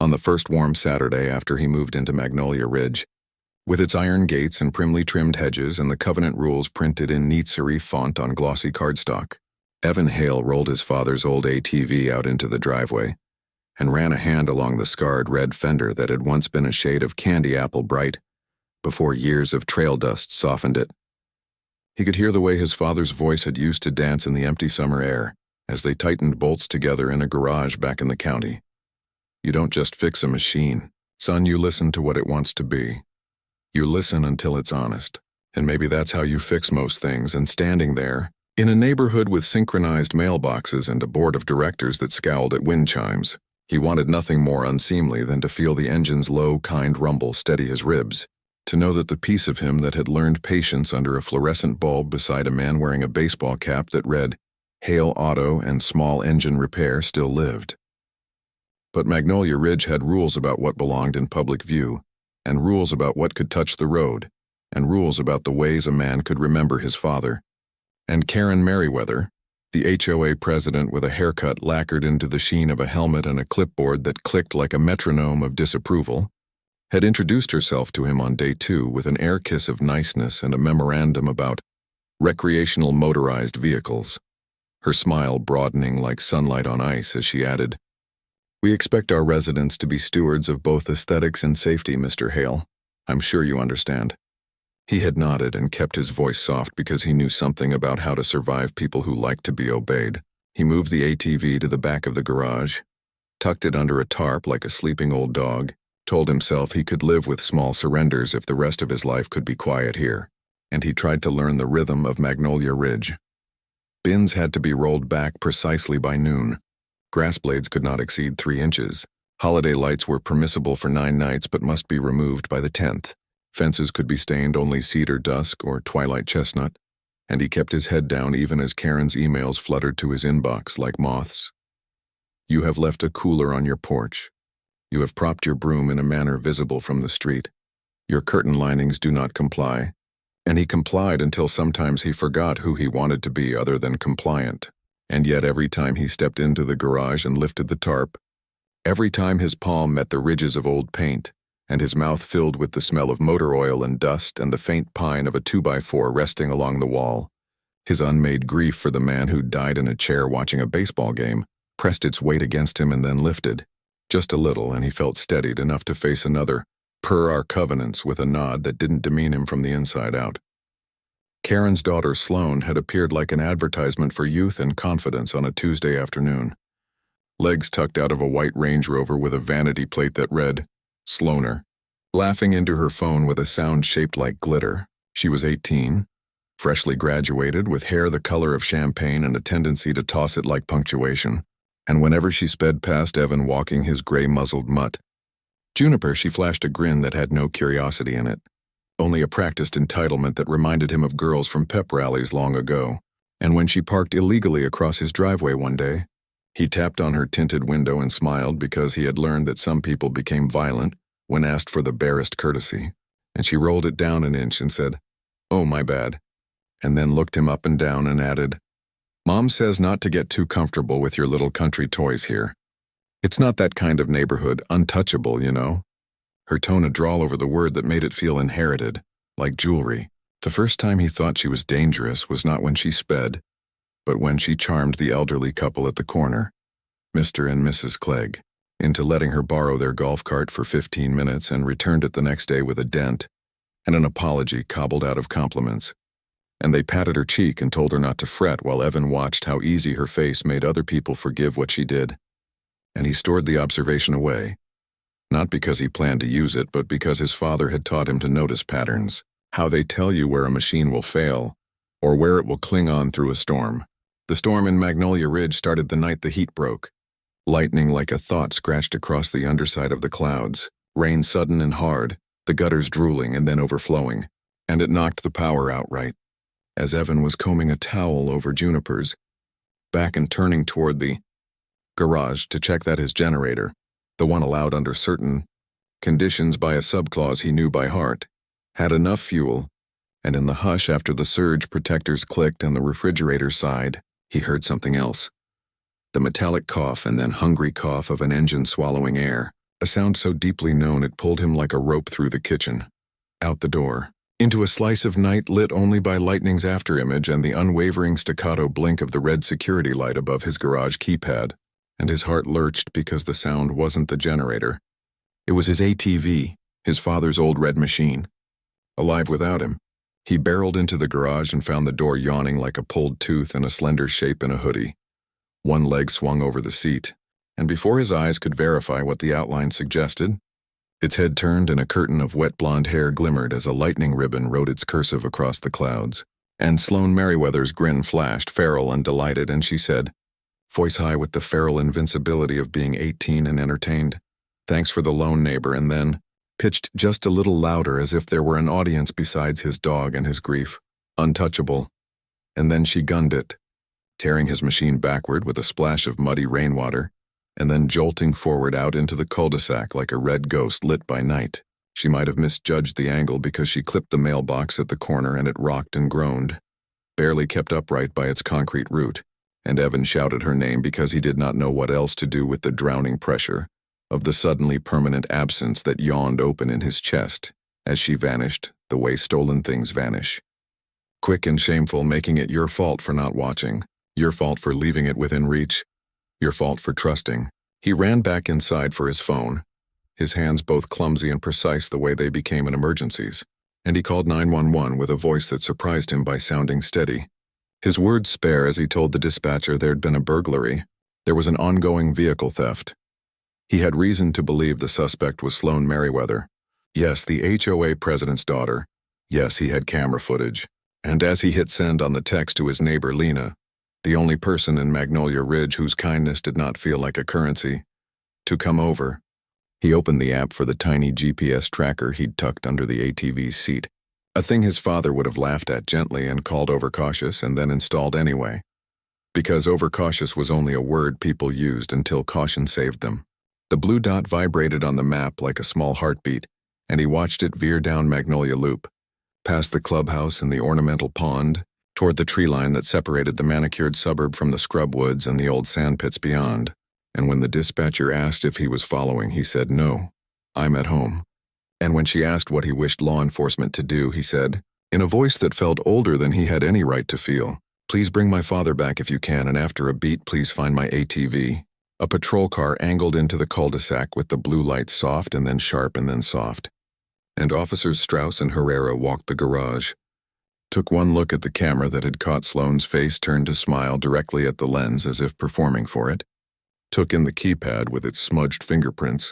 On the first warm Saturday after he moved into Magnolia Ridge, with its iron gates and primly trimmed hedges and the covenant rules printed in neat serif font on glossy cardstock, Evan Hale rolled his father's old ATV out into the driveway and ran a hand along the scarred red fender that had once been a shade of candy apple bright before years of trail dust softened it. He could hear the way his father's voice had used to dance in the empty summer air as they tightened bolts together in a garage back in the county. You don't just fix a machine, son, you listen to what it wants to be. You listen until it's honest, and maybe that's how you fix most things. And standing there, in a neighborhood with synchronized mailboxes and a board of directors that scowled at wind chimes, he wanted nothing more unseemly than to feel the engine's low, kind rumble steady his ribs, to know that the piece of him that had learned patience under a fluorescent bulb beside a man wearing a baseball cap that read Hale Auto and Small Engine Repair still lived. But Magnolia Ridge had rules about what belonged in public view, and rules about what could touch the road, and rules about the ways a man could remember his father. And Karen Merriweather, the HOA president with a haircut lacquered into the sheen of a helmet and a clipboard that clicked like a metronome of disapproval, had introduced herself to him on day 2 with an air kiss of niceness and a memorandum about recreational motorized vehicles, her smile broadening like sunlight on ice as she added, "We expect our residents to be stewards of both aesthetics and safety, Mr. Hale. I'm sure you understand." He had nodded and kept his voice soft because he knew something about how to survive people who liked to be obeyed. He moved the ATV to the back of the garage, tucked it under a tarp like a sleeping old dog, told himself he could live with small surrenders if the rest of his life could be quiet here, and he tried to learn the rhythm of Magnolia Ridge. Bins had to be rolled back precisely by noon. Grass blades could not exceed 3 inches. Holiday lights were permissible for 9 nights but must be removed by the 10th. Fences could be stained only cedar dusk or twilight chestnut, and he kept his head down even as Karen's emails fluttered to his inbox like moths. You have left a cooler on your porch. You have propped your broom in a manner visible from the street. Your curtain linings do not comply. And he complied until sometimes he forgot who he wanted to be other than compliant. And yet every time he stepped into the garage and lifted the tarp, every time his palm met the ridges of old paint, and his mouth filled with the smell of motor oil and dust and the faint pine of a 2x4 resting along the wall, his unmade grief for the man who died in a chair watching a baseball game pressed its weight against him and then lifted, just a little, and he felt steadied enough to face another, per our covenants, with a nod that didn't demean him from the inside out. Karen's daughter Sloane had appeared like an advertisement for youth and confidence on a Tuesday afternoon. Legs tucked out of a white Range Rover with a vanity plate that read, Sloaner, laughing into her phone with a sound shaped like glitter. She was 18, freshly graduated, with hair the color of champagne and a tendency to toss it like punctuation, and whenever she sped past Evan walking his gray-muzzled mutt, Juniper, she flashed a grin that had no curiosity in it, only a practiced entitlement that reminded him of girls from pep rallies long ago. And when she parked illegally across his driveway one day, he tapped on her tinted window and smiled because he had learned that some people became violent when asked for the barest courtesy, and she rolled it down an inch and said, "Oh, my bad," and then looked him up and down and added, "Mom says not to get too comfortable with your little country toys here. It's not that kind of neighborhood, untouchable, you know." Her tone a drawl over the word that made it feel inherited, like jewelry. The first time he thought she was dangerous was not when she sped, but when she charmed the elderly couple at the corner, Mr. and Mrs. Clegg, into letting her borrow their golf cart for 15 minutes and returned it the next day with a dent and an apology cobbled out of compliments. And they patted her cheek and told her not to fret while Evan watched how easy her face made other people forgive what she did. And he stored the observation away, not because he planned to use it, but because his father had taught him to notice patterns, how they tell you where a machine will fail, or where it will cling on through a storm. The storm in Magnolia Ridge started the night the heat broke. Lightning like a thought scratched across the underside of the clouds, rain sudden and hard, the gutters drooling and then overflowing, and it knocked the power out right. As Evan was combing a towel over Juniper's back and turning toward the garage to check that his generator, the one allowed under certain conditions by a subclause he knew by heart, had enough fuel, and in the hush after the surge protectors clicked and the refrigerator sighed, he heard something else. The metallic cough and then hungry cough of an engine swallowing air, A sound so deeply known it pulled him like a rope through the kitchen. Out the door. Into a slice of night lit only by lightning's afterimage and the unwavering staccato blink of the red security light above his garage keypad, and his heart lurched because the sound wasn't the generator. It was his ATV, his father's old red machine. Alive without him. He barreled into the garage and found the door yawning like a pulled tooth and a slender shape in a hoodie. One leg swung over the seat, and before his eyes could verify what the outline suggested, its head turned and a curtain of wet blonde hair glimmered as a lightning ribbon wrote its cursive across the clouds. And Sloane Merriweather's grin flashed, feral and delighted, and she said, voice high with the feral invincibility of being 18 and entertained, "Thanks for the loan, neighbor," and then, pitched just a little louder as if there were an audience besides his dog and his grief, "Untouchable." And then she gunned it, tearing his machine backward with a splash of muddy rainwater, and then jolting forward out into the cul-de-sac like a red ghost lit by night. She might have misjudged the angle because she clipped the mailbox at the corner and it rocked and groaned, barely kept upright by its concrete root, and Evan shouted her name because he did not know what else to do with the drowning pressure of the suddenly permanent absence that yawned open in his chest as she vanished the way stolen things vanish. Quick and shameful, making it your fault for not watching, your fault for leaving it within reach, your fault for trusting. He ran back inside for his phone, his hands both clumsy and precise the way they became in emergencies, and he called 911 with a voice that surprised him by sounding steady. His words spare as he told the dispatcher there'd been a burglary. There was an ongoing vehicle theft. He had reason to believe the suspect was Sloane Merriweather. Yes, the HOA president's daughter. Yes, he had camera footage. And as he hit send on the text to his neighbor Lena, the only person in Magnolia Ridge whose kindness did not feel like a currency, to come over, he opened the app for the tiny GPS tracker he'd tucked under the ATV's seat, a thing his father would have laughed at gently and called overcautious and then installed anyway, because overcautious was only a word people used until caution saved them. The blue dot vibrated on the map like a small heartbeat, and he watched it veer down Magnolia Loop, past the clubhouse and the ornamental pond, toward the tree line that separated the manicured suburb from the scrub woods and the old sand pits beyond. And when the dispatcher asked if he was following, he said, "No, I'm at home." And when she asked what he wished law enforcement to do, he said, in a voice that felt older than he had any right to feel, "Please bring my father back if you can, and after a beat, please find my ATV." A patrol car angled into the cul-de-sac with the blue lights soft and then sharp and then soft. And Officers Strauss and Herrera walked the garage, took one look at the camera that had caught Sloane's face turned to smile directly at the lens as if performing for it, took in the keypad with its smudged fingerprints,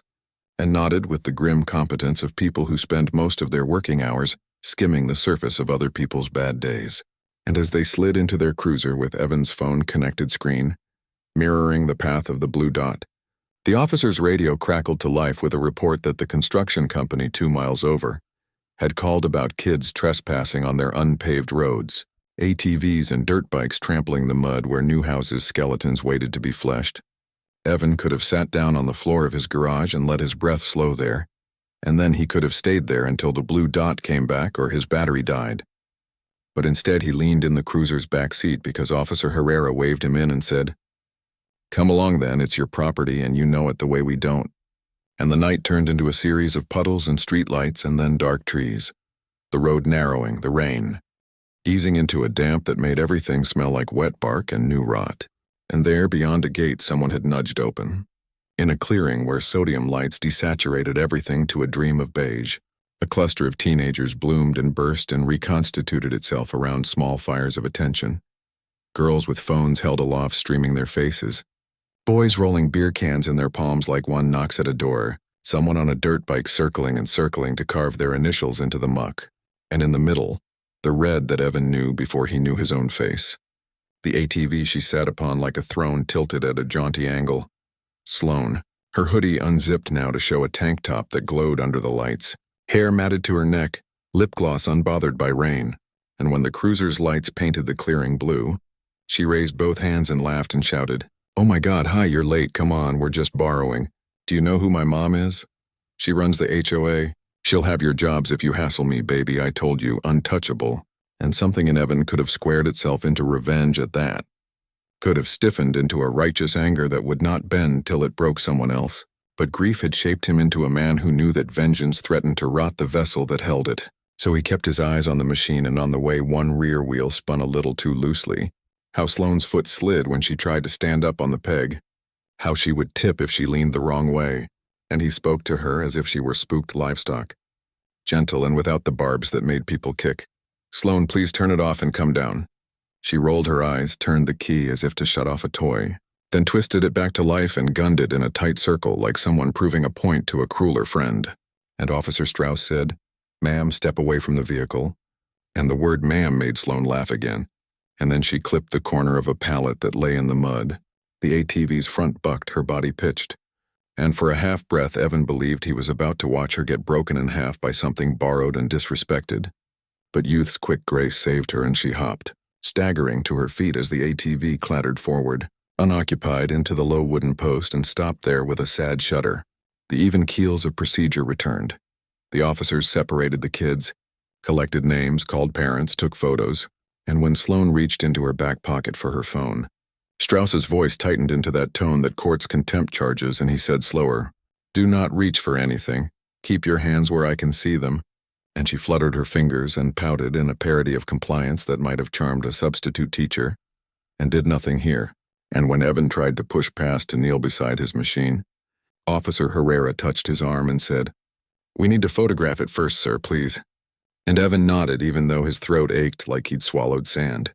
and nodded with the grim competence of people who spend most of their working hours skimming the surface of other people's bad days. And as they slid into their cruiser with Evan's phone-connected screen, mirroring the path of the blue dot, the officer's radio crackled to life with a report that the construction company 2 miles over had called about kids trespassing on their unpaved roads, ATVs and dirt bikes trampling the mud where new houses' skeletons waited to be fleshed. Evan could have sat down on the floor of his garage and let his breath slow there, and then he could have stayed there until the blue dot came back or his battery died. But instead he leaned in the cruiser's back seat because Officer Herrera waved him in and said, "Come along then, it's your property and you know it the way we don't." And the night turned into a series of puddles and streetlights and then dark trees, the road narrowing, the rain, easing into a damp that made everything smell like wet bark and new rot. And there, beyond a gate someone had nudged open, in a clearing where sodium lights desaturated everything to a dream of beige, a cluster of teenagers bloomed and burst and reconstituted itself around small fires of attention. Girls with phones held aloft streaming their faces, boys rolling beer cans in their palms like one knocks at a door, someone on a dirt bike circling and circling to carve their initials into the muck, and in the middle, the red that Evan knew before he knew his own face. The ATV she sat upon like a throne tilted at a jaunty angle. Sloane, her hoodie unzipped now to show a tank top that glowed under the lights, hair matted to her neck, lip gloss unbothered by rain, and when the cruiser's lights painted the clearing blue, she raised both hands and laughed and shouted, "Oh my God, hi, you're late, come on, we're just borrowing. Do you know who my mom is? She runs the HOA. She'll have your jobs if you hassle me, baby, I told you, untouchable." And something in Evan could have squared itself into revenge at that, could have stiffened into a righteous anger that would not bend till it broke someone else, But grief had shaped him into a man who knew that vengeance threatened to rot the vessel that held it. So he kept his eyes on the machine, and on the way one rear wheel spun a little too loosely. How Sloane's foot slid when she tried to stand up on the peg. How she would tip if she leaned the wrong way. And he spoke to her as if she were spooked livestock. Gentle and without the barbs that made people kick. "Sloane, please turn it off and come down." She rolled her eyes, turned the key as if to shut off a toy, then twisted it back to life and gunned it in a tight circle like someone proving a point to a crueler friend. And Officer Strauss said, "Ma'am, step away from the vehicle." And the word ma'am made Sloane laugh again. And then she clipped the corner of a pallet that lay in the mud. The ATV's front bucked, her body pitched. And for a half-breath, Evan believed he was about to watch her get broken in half by something borrowed and disrespected. But youth's quick grace saved her, and she hopped, staggering to her feet as the ATV clattered forward, unoccupied, into the low wooden post, and stopped there with a sad shudder. The even keels of procedure returned. The officers separated the kids, collected names, called parents, took photos, and when Sloane reached into her back pocket for her phone, Strauss's voice tightened into that tone that courts contempt charges, and he said slower, "Do not reach for anything. Keep your hands where I can see them." And she fluttered her fingers and pouted in a parody of compliance that might have charmed a substitute teacher, and did nothing here. And when Evan tried to push past to kneel beside his machine, Officer Herrera touched his arm and said, "We need to photograph it first, sir, please." And Evan nodded, even though his throat ached like he'd swallowed sand.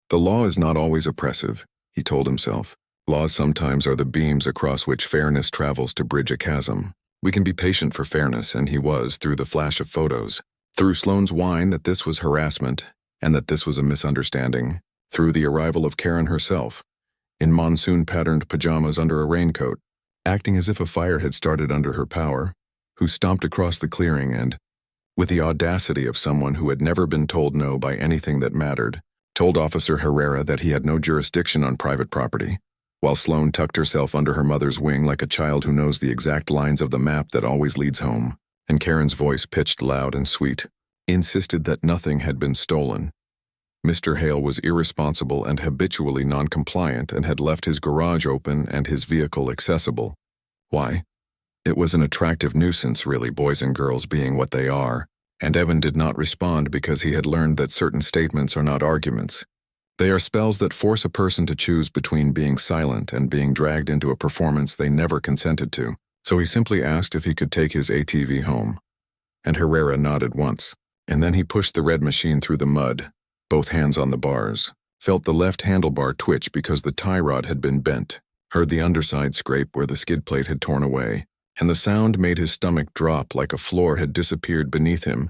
The law is not always oppressive, he told himself. Laws sometimes are the beams across which fairness travels to bridge a chasm. We can be patient for fairness, and he was, through the flash of photos, through Sloane's whine that this was harassment, and that this was a misunderstanding, through the arrival of Karen herself, in monsoon-patterned pajamas under a raincoat, acting as if a fire had started under her power, who stomped across the clearing and, with the audacity of someone who had never been told no by anything that mattered, told Officer Herrera that he had no jurisdiction on private property, while Sloane tucked herself under her mother's wing like a child who knows the exact lines of the map that always leads home. And Karen's voice, pitched loud and sweet, insisted that nothing had been stolen. Mr. Hale was irresponsible and habitually non-compliant and had left his garage open and his vehicle accessible. Why? It was an attractive nuisance, really, boys and girls being what they are, and Evan did not respond because he had learned that certain statements are not arguments. They are spells that force a person to choose between being silent and being dragged into a performance they never consented to. So he simply asked if he could take his ATV home. And Herrera nodded once, and then he pushed the red machine through the mud, both hands on the bars, felt the left handlebar twitch because the tie rod had been bent, heard the underside scrape where the skid plate had torn away, and the sound made his stomach drop like a floor had disappeared beneath him,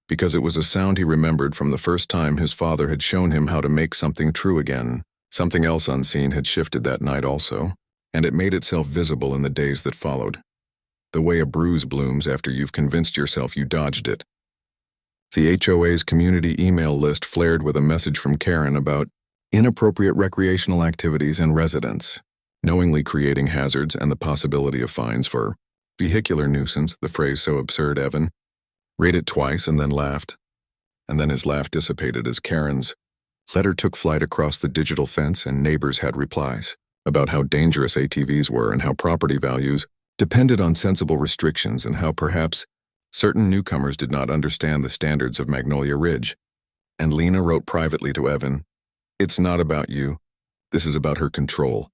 because it was a sound he remembered from the first time his father had shown him how to make something true again. Something else unseen had shifted that night also, and it made itself visible in the days that followed. The way a bruise blooms after you've convinced yourself you dodged it. The HOA's community email list flared with a message from Karen about inappropriate recreational activities in residence, knowingly creating hazards and the possibility of fines for vehicular nuisance, the phrase so absurd Evan read it twice and then laughed. And then his laugh dissipated as Karen's letter took flight across the digital fence, and neighbors had replies about how dangerous ATVs were and how property values depended on sensible restrictions and how perhaps certain newcomers did not understand the standards of Magnolia Ridge. And Lena wrote privately to Evan, "It's not about you. This is about her control.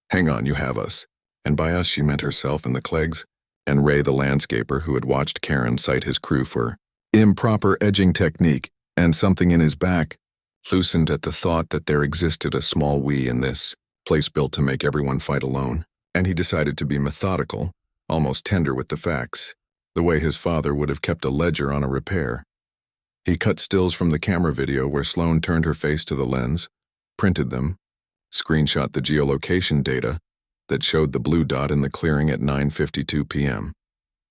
Hang on, you have us." And by us she meant herself and the Cleggs, and Ray the landscaper who had watched Karen cite his crew for improper edging technique, and something in his back loosened at the thought that there existed a small we in this place built to make everyone fight alone, and he decided to be methodical, almost tender with the facts, the way his father would have kept a ledger on a repair. He cut stills from the camera video where Sloane turned her face to the lens, printed them, screenshot the geolocation data that showed the blue dot in the clearing at 9:52 p.m.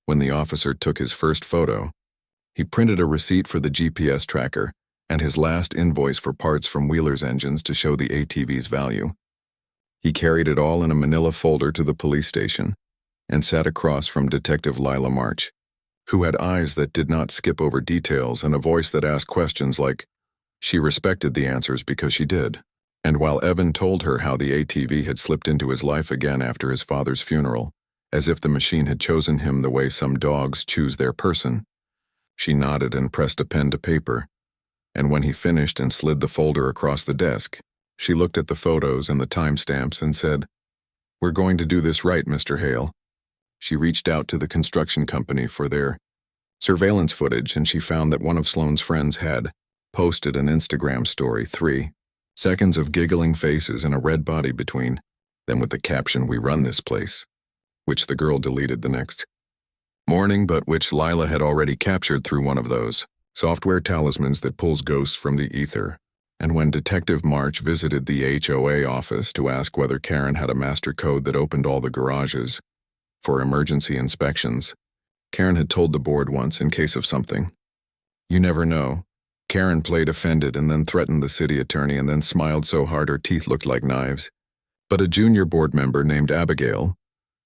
When the officer took his first photo, he printed a receipt for the GPS tracker and his last invoice for parts from Wheeler's engines to show the ATV's value. He carried it all in a manila folder to the police station and sat across from Detective Lila March, who had eyes that did not skip over details and a voice that asked questions like, she respected the answers because she did. And while Evan told her how the ATV had slipped into his life again after his father's funeral, as if the machine had chosen him the way some dogs choose their person. She nodded and pressed a pen to paper, and when he finished and slid the folder across the desk, she looked at the photos and the timestamps and said, "We're going to do this right, Mr. Hale." She reached out to the construction company for their surveillance footage, and she found that one of Sloane's friends had posted an Instagram story, 3 seconds of giggling faces and a red body between them with the caption, "We run this place," which the girl deleted the next morning, but which Lila had already captured through one of those software talismans that pulls ghosts from the ether. And when Detective March visited the HOA office to ask whether Karen had a master code that opened all the garages for emergency inspections, Karen had told the board once in case of something. You never know. Karen played offended and then threatened the city attorney and then smiled so hard her teeth looked like knives. But a junior board member named Abigail,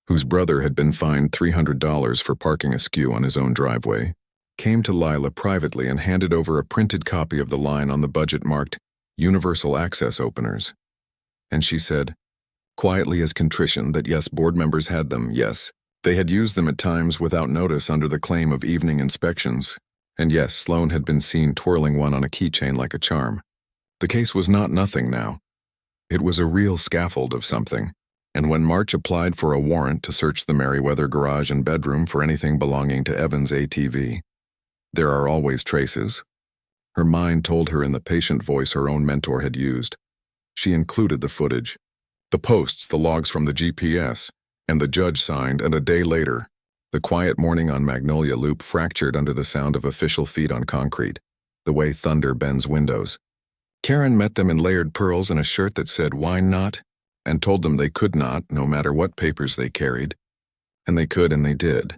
whose brother had been fined $300 for parking askew on his own driveway, came to Lila privately and handed over a printed copy of the line on the budget marked Universal Access Openers. And she said, quietly as contrition, that yes, board members had them, yes, they had used them at times without notice under the claim of evening inspections, and yes, Sloane had been seen twirling one on a keychain like a charm. The case was not nothing now. It was a real scaffold of something, and when March applied for a warrant to search the Merriweather garage and bedroom for anything belonging to Evan's ATV, there are always traces. Her mind told her in the patient voice her own mentor had used. She included the footage, the posts, the logs from the GPS, and the judge signed, and a day later, the quiet morning on Magnolia Loop fractured under the sound of official feet on concrete, the way thunder bends windows. Karen met them in layered pearls and a shirt that said, "Why not?" and told them they could not, no matter what papers they carried. And they could, and they did.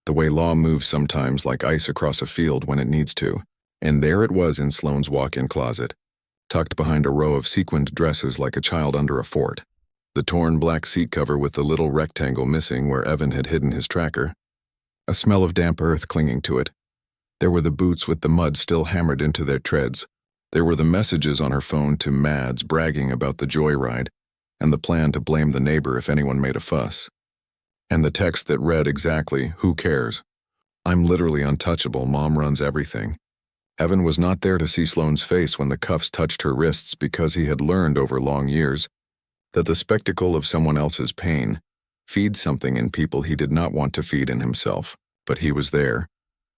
The way law moves sometimes like ice across a field when it needs to. And there it was in Sloane's walk-in closet, tucked behind a row of sequined dresses like a child under a fort. The torn black seat cover with the little rectangle missing where Evan had hidden his tracker. A smell of damp earth clinging to it. There were the boots with the mud still hammered into their treads. There were the messages on her phone to Mads bragging about the joyride, and the plan to blame the neighbor if anyone made a fuss. And the text that read exactly, "Who cares? I'm literally untouchable, Mom runs everything." Evan was not there to see Sloane's face when the cuffs touched her wrists because he had learned over long years that the spectacle of someone else's pain feeds something in people he did not want to feed in himself. But he was there,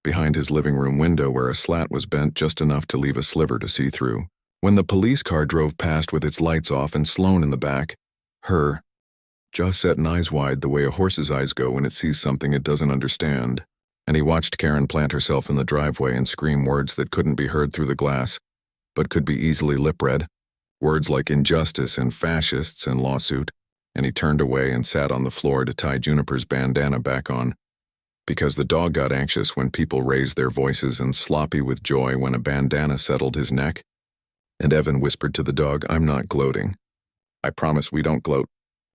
behind his living room window where a slat was bent just enough to leave a sliver to see through. When the police car drove past with its lights off and Sloane in the back, her jaw set and eyes wide the way a horse's eyes go when it sees something it doesn't understand. And he watched Karen plant herself in the driveway and scream words that couldn't be heard through the glass, but could be easily lip-read. Words like injustice and fascists and lawsuit, and he turned away and sat on the floor to tie Juniper's bandana back on, because the dog got anxious when people raised their voices and sloppy with joy when a bandana settled his neck. And Evan whispered to the dog, "I'm not gloating. I promise we don't gloat."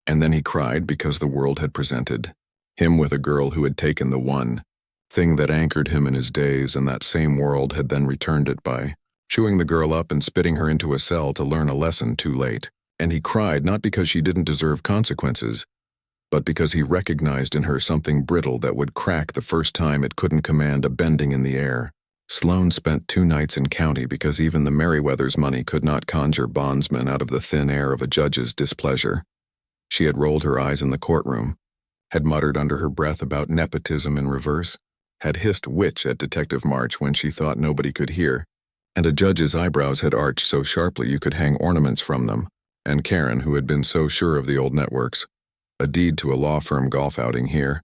And then he cried because the world had presented him with a girl who had taken the one thing that anchored him in his days, and that same world had then returned it by chewing the girl up and spitting her into a cell to learn a lesson too late. And he cried not because she didn't deserve consequences, but because he recognized in her something brittle that would crack the first time it couldn't command a bending in the air. Sloane spent 2 nights in county because even the Merriweather's money could not conjure bondsmen out of the thin air of a judge's displeasure. She had rolled her eyes in the courtroom, had muttered under her breath about nepotism in reverse, had hissed "witch" at Detective March when she thought nobody could hear, and a judge's eyebrows had arched so sharply you could hang ornaments from them, and Karen, who had been so sure of the old networks, a deed to a law firm golf outing here,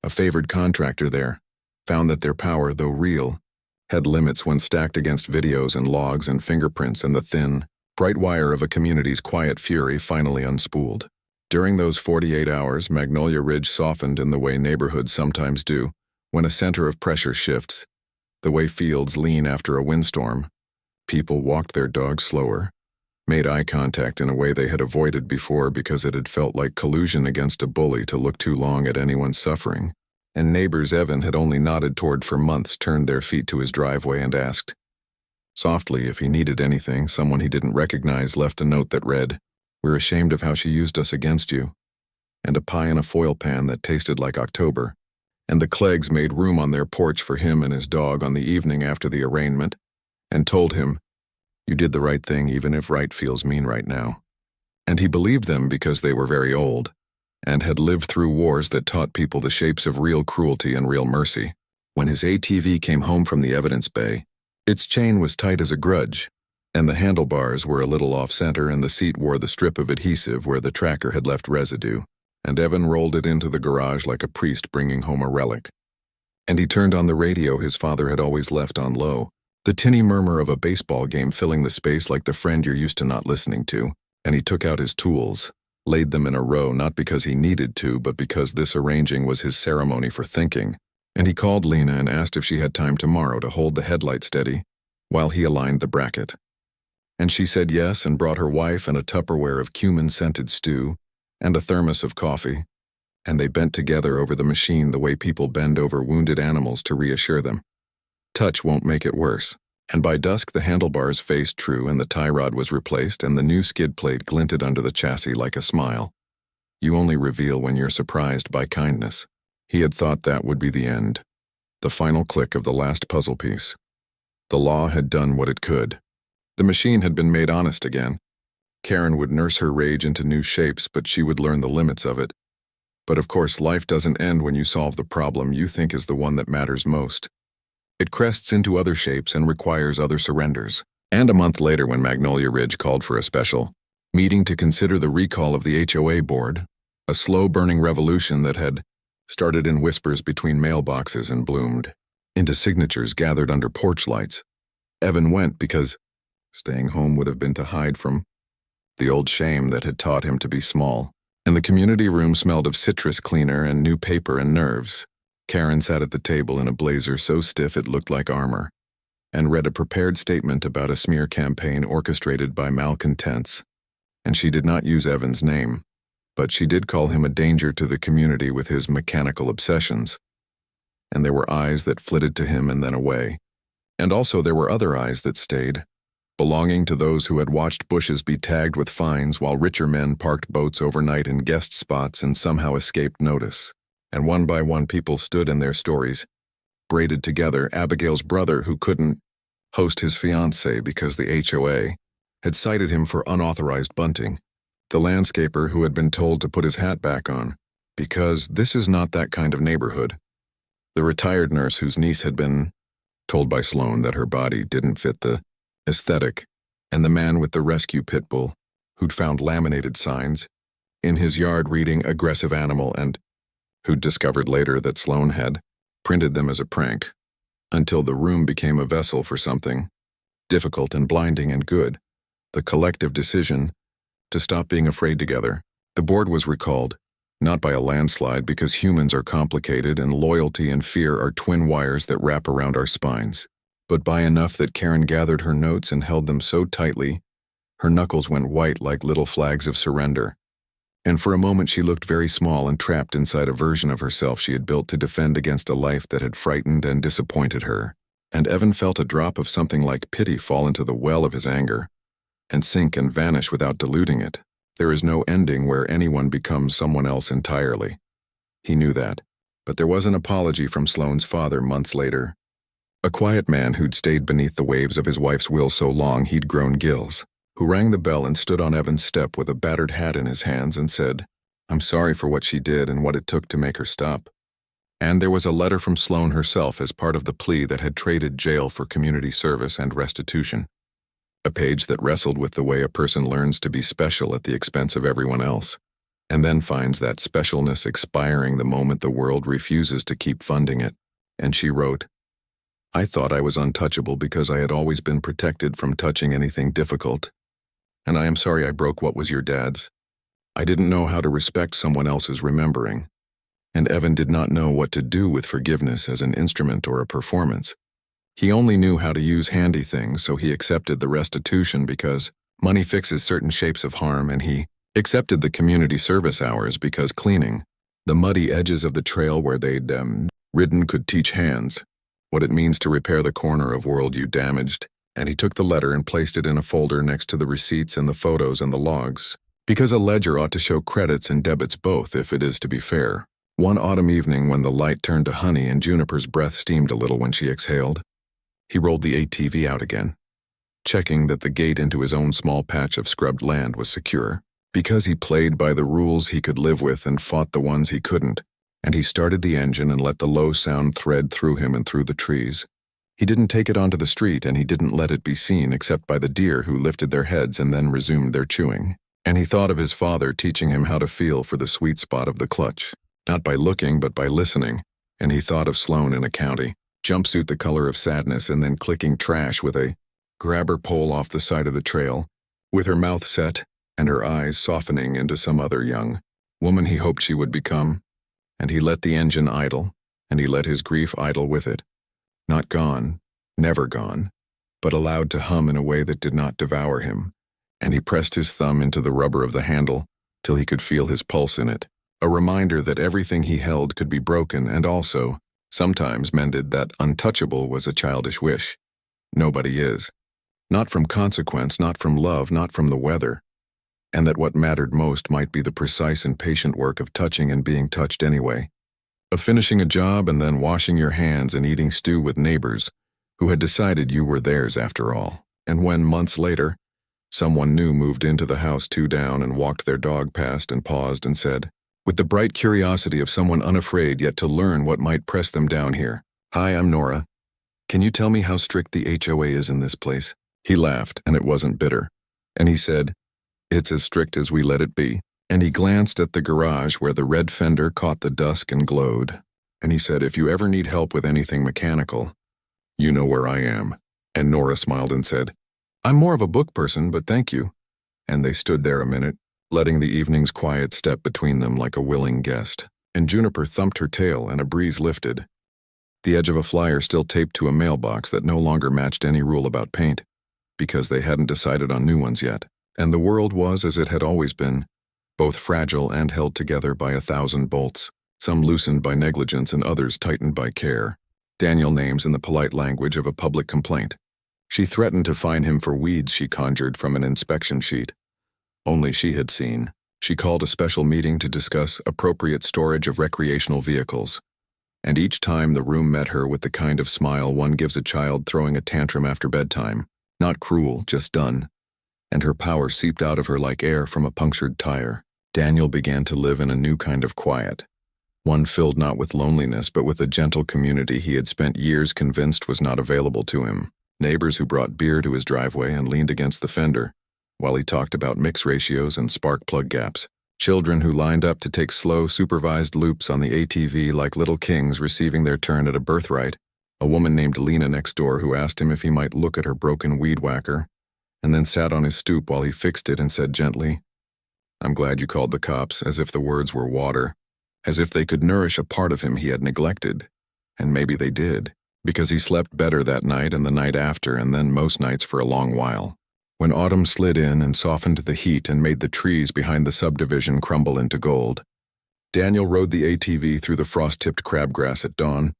a favored contractor there, found that their power, though real, had limits when stacked against videos and logs and fingerprints and the thin, bright wire of a community's quiet fury finally unspooled. During those 48 hours, Magnolia Ridge softened in the way neighborhoods sometimes do when a center of pressure shifts, the way fields lean after a windstorm. People walked their dogs slower, made eye contact in a way they had avoided before because it had felt like collusion against a bully to look too long at anyone's suffering. And neighbors Evan had only nodded toward for months turned their feet to his driveway and asked softly if he needed anything. Someone he didn't recognize left a note that read, "We're ashamed of how she used us against you." and a pie in a foil pan that tasted like October, and the Cleggs made room on their porch for him and his dog on the evening after the arraignment, and told him, "You did the right thing even if right feels mean right now." And he believed them because they were very old, and had lived through wars that taught people the shapes of real cruelty and real mercy. When his ATV came home from the evidence bay, its chain was tight as a grudge, and the handlebars were a little off-center, and the seat wore the strip of adhesive where the tracker had left residue, and Evan rolled it into the garage like a priest bringing home a relic. And he turned on the radio his father had always left on low, the tinny murmur of a baseball game filling the space like the friend you're used to not listening to, and he took out his tools, laid them in a row not because he needed to, but because this arranging was his ceremony for thinking, and he called Lena and asked if she had time tomorrow to hold the headlight steady while he aligned the bracket. And she said yes and brought her wife and a Tupperware of cumin-scented stew and a thermos of coffee, and they bent together over the machine the way people bend over wounded animals to reassure them. Touch won't make it worse, and by dusk the handlebars faced true and the tie rod was replaced and the new skid plate glinted under the chassis like a smile. You only reveal when you're surprised by kindness. He had thought that would be the end, the final click of the last puzzle piece. The law had done what it could. The machine had been made honest again. Karen would nurse her rage into new shapes, but she would learn the limits of it. But of course, life doesn't end when you solve the problem you think is the one that matters most. It crests into other shapes and requires other surrenders. And a month later, when Magnolia Ridge called for a special meeting to consider the recall of the HOA board, a slow-burning revolution that had started in whispers between mailboxes and bloomed into signatures gathered under porch lights, Evan went because staying home would have been to hide from the old shame that had taught him to be small, and the community room smelled of citrus cleaner and new paper and nerves. Karen sat at the table in a blazer so stiff it looked like armor, and read a prepared statement about a smear campaign orchestrated by malcontents, and she did not use Evan's name, but she did call him a danger to the community with his mechanical obsessions. And there were eyes that flitted to him and then away, and also there were other eyes that stayed, belonging to those who had watched bushes be tagged with fines while richer men parked boats overnight in guest spots and somehow escaped notice. And one by one people stood in their stories, braided together. Abigail's brother, who couldn't host his fiancée because the HOA had cited him for unauthorized bunting. The landscaper who had been told to put his hat back on, because this is not that kind of neighborhood. The retired nurse whose niece had been told by Sloan that her body didn't fit the aesthetic, and the man with the rescue pit bull who'd found laminated signs in his yard reading aggressive animal and who'd discovered later that Sloan had printed them as a prank, until the room became a vessel for something difficult and blinding and good, the collective decision to stop being afraid together. The board was recalled, not by a landslide because humans are complicated and loyalty and fear are twin wires that wrap around our spines, but by enough that Karen gathered her notes and held them so tightly, her knuckles went white like little flags of surrender. And for a moment she looked very small and trapped inside a version of herself she had built to defend against a life that had frightened and disappointed her. And Evan felt a drop of something like pity fall into the well of his anger, and sink and vanish without diluting it. There is no ending where anyone becomes someone else entirely. He knew that, but there was an apology from Sloane's father months later. A quiet man who'd stayed beneath the waves of his wife's will so long he'd grown gills, who rang the bell and stood on Evan's step with a battered hat in his hands and said, "I'm sorry for what she did and what it took to make her stop." And there was a letter from Sloane herself as part of the plea that had traded jail for community service and restitution. A page that wrestled with the way a person learns to be special at the expense of everyone else, and then finds that specialness expiring the moment the world refuses to keep funding it. And she wrote, "I thought I was untouchable because I had always been protected from touching anything difficult. And I am sorry I broke what was your dad's. I didn't know how to respect someone else's remembering." And Evan did not know what to do with forgiveness as an instrument or a performance. He only knew how to use handy things, so he accepted the restitution because money fixes certain shapes of harm, and he accepted the community service hours because cleaning the muddy edges of the trail where they'd ridden could teach hands what it means to repair the corner of world you damaged. And he took the letter and placed it in a folder next to the receipts and the photos and the logs. Because a ledger ought to show credits and debits both if it is to be fair. One autumn evening when the light turned to honey and Juniper's breath steamed a little when she exhaled, he rolled the ATV out again, checking that the gate into his own small patch of scrubbed land was secure. Because he played by the rules he could live with and fought the ones he couldn't, and he started the engine and let the low sound thread through him and through the trees. He didn't take it onto the street, and he didn't let it be seen except by the deer who lifted their heads and then resumed their chewing. And he thought of his father teaching him how to feel for the sweet spot of the clutch, not by looking but by listening, and he thought of Sloane in a county, jumpsuit the color of sadness and then clicking trash with a grabber pole off the side of the trail, with her mouth set and her eyes softening into some other young woman he hoped she would become. And he let the engine idle, and he let his grief idle with it. Not gone, never gone, but allowed to hum in a way that did not devour him, and he pressed his thumb into the rubber of the handle till he could feel his pulse in it, a reminder that everything he held could be broken and also, sometimes mended, that untouchable was a childish wish. Nobody is. Not from consequence, not from love, not from the weather, and that what mattered most might be the precise and patient work of touching and being touched anyway, of finishing a job and then washing your hands and eating stew with neighbors who had decided you were theirs after all. And when, months later, someone new moved into the house 2 down and walked their dog past and paused and said, with the bright curiosity of someone unafraid yet to learn what might press them down here, "Hi, I'm Nora. Can you tell me how strict the HOA is in this place?" He laughed, and it wasn't bitter. And he said, "It's as strict as we let it be." And he glanced at the garage where the red fender caught the dusk and glowed. And he said, "If you ever need help with anything mechanical, you know where I am." And Nora smiled and said, "I'm more of a book person, but thank you." And they stood there a minute, letting the evening's quiet step between them like a willing guest. And Juniper thumped her tail and a breeze lifted, the edge of a flyer still taped to a mailbox that no longer matched any rule about paint, because they hadn't decided on new ones yet. And the world was as it had always been, both fragile and held together by 1,000 bolts, some loosened by negligence and others tightened by care. Daniel names in the polite language of a public complaint. She threatened to fine him for weeds she conjured from an inspection sheet. Only she had seen. She called a special meeting to discuss appropriate storage of recreational vehicles. And each time the room met her with the kind of smile one gives a child throwing a tantrum after bedtime. Not cruel, just done. And her power seeped out of her like air from a punctured tire. Daniel began to live in a new kind of quiet, one filled not with loneliness but with a gentle community he had spent years convinced was not available to him. Neighbors who brought beer to his driveway and leaned against the fender while he talked about mix ratios and spark plug gaps. Children who lined up to take slow, supervised loops on the ATV like little kings receiving their turn at a birthright. A woman named Lena next door who asked him if he might look at her broken weed whacker, and then sat on his stoop while he fixed it and said gently, "I'm glad you called the cops," as if the words were water, as if they could nourish a part of him he had neglected. And maybe they did, because he slept better that night and the night after and then most nights for a long while. When autumn slid in and softened the heat and made the trees behind the subdivision crumble into gold, Daniel rode the ATV through the frost-tipped crabgrass at dawn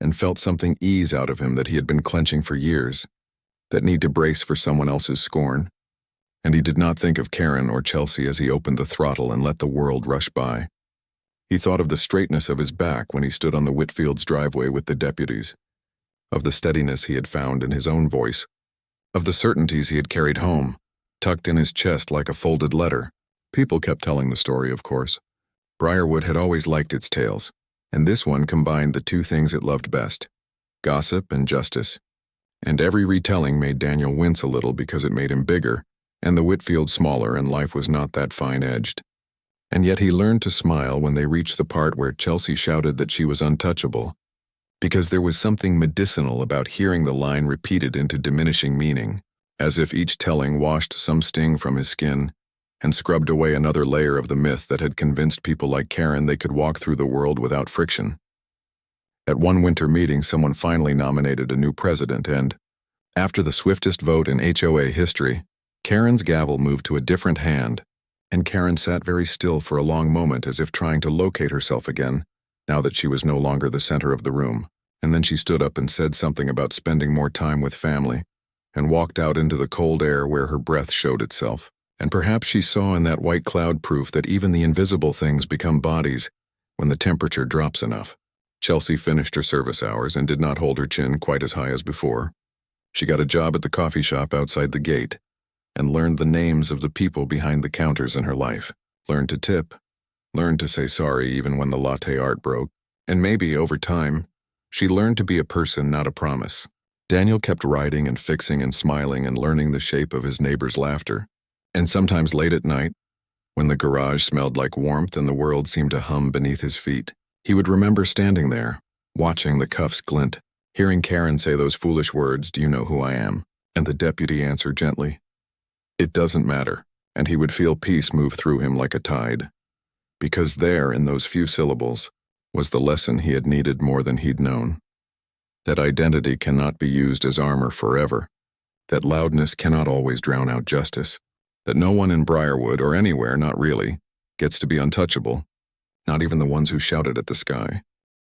and felt something ease out of him that he had been clenching for years, that need to brace for someone else's scorn. And he did not think of Karen or Chelsea as he opened the throttle and let the world rush by. He thought of the straightness of his back when he stood on the Whitfields' driveway with the deputies, of the steadiness he had found in his own voice, of the certainties he had carried home, tucked in his chest like a folded letter. People kept telling the story, of course. Briarwood had always liked its tales, and this one combined the two things it loved best, gossip and justice. And every retelling made Daniel wince a little because it made him bigger, and the Whitfield smaller, and life was not that fine-edged. And yet he learned to smile when they reached the part where Chelsea shouted that she was untouchable, because there was something medicinal about hearing the line repeated into diminishing meaning, as if each telling washed some sting from his skin and scrubbed away another layer of the myth that had convinced people like Karen they could walk through the world without friction. At one winter meeting, someone finally nominated a new president, and, after the swiftest vote in HOA history, Karen's gavel moved to a different hand, and Karen sat very still for a long moment as if trying to locate herself again, now that she was no longer the center of the room. And then she stood up and said something about spending more time with family, and walked out into the cold air where her breath showed itself. And perhaps she saw in that white cloud proof that even the invisible things become bodies when the temperature drops enough. Chelsea finished her service hours and did not hold her chin quite as high as before. She got a job at the coffee shop outside the gate and learned the names of the people behind the counters in her life, learned to tip, learned to say sorry even when the latte art broke, and maybe, over time, she learned to be a person, not a promise. Daniel kept writing and fixing and smiling and learning the shape of his neighbor's laughter. And sometimes late at night, when the garage smelled like warmth and the world seemed to hum beneath his feet, he would remember standing there, watching the cuffs glint, hearing Karen say those foolish words, "Do you know who I am?" and the deputy answer gently, "It doesn't matter," and he would feel peace move through him like a tide. Because there, in those few syllables, was the lesson he had needed more than he'd known. That identity cannot be used as armor forever, that loudness cannot always drown out justice, that no one in Briarwood, or anywhere, not really, gets to be untouchable, not even the ones who shouted at the sky.